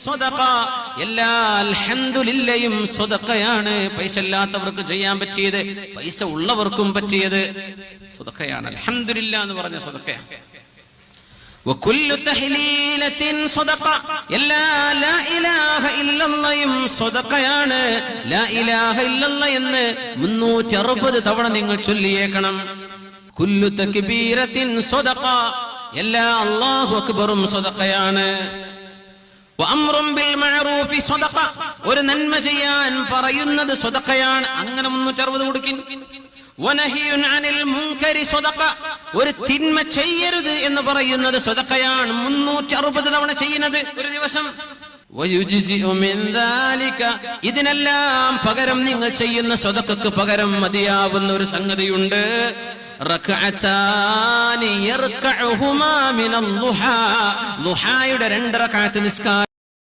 സ്വദഖ, എല്ലാ അൽഹംദുലില്ലയും സ്വദഖയാണ്. പൈസ ഇല്ലാത്തവർക്ക് ചെയ്യാൻ പറ്റിയത്, പൈസ ഉള്ളവർക്കും പറ്റിയത് സ്വദഖയാണ്. അൽഹംദുലില്ലാ എന്ന് പറഞ്ഞ സ്വദഖയാണ്. വകുല്ലു തഹ്ലീലത്തിൻ സ്വദഖ, എല്ലാ ലാ ഇലാഹ ഇല്ലല്ലാഹും സ്വദഖയാണ്. ലാ ഇലാഹ ഇല്ലല്ലാഹ് എന്ന് 360 തവണ നിങ്ങൾ ചൊല്ലിയേക്കണം. കുല്ലു തക്ബീറത്തിൻ സ്വദഖ, എല്ലാ അല്ലാഹു അക്ബറും സ്വദഖയാണ്. വഅംറുൻ ബിൽ മഅറൂഫി സ്വദഖ, ഒരു നന്മ ചെയ്യാൻ പറയുന്നത് സ്വദഖയാണ്. അങ്ങനെ 360 കൊടുക്കിൻ. വനഹിയുൻ അനിൽ മുൻകരി സ്വദഖ, ഒരു തിന്മ ചെയ്യരുത് എന്ന് പറയുന്നത് സ്വദഖയാണ്. 360 തവണ ചെയ്യുന്നത് ഒരു ദിവസം. വയുജ്സിഉ മിൻ ദാലിക, ഇതിനെല്ലാം പകരം നിങ്ങൾ ചെയ്യുന്ന സ്വദഖക്ക് പകരം മതിയാവുന്ന ഒരു സംഗതിയുണ്ട്. റക്അതാനി യർകഉഹുമാ മിനൽ ളുഹാ, ളുഹായുടെ 2 റക്അത്ത് നിസ്കാരം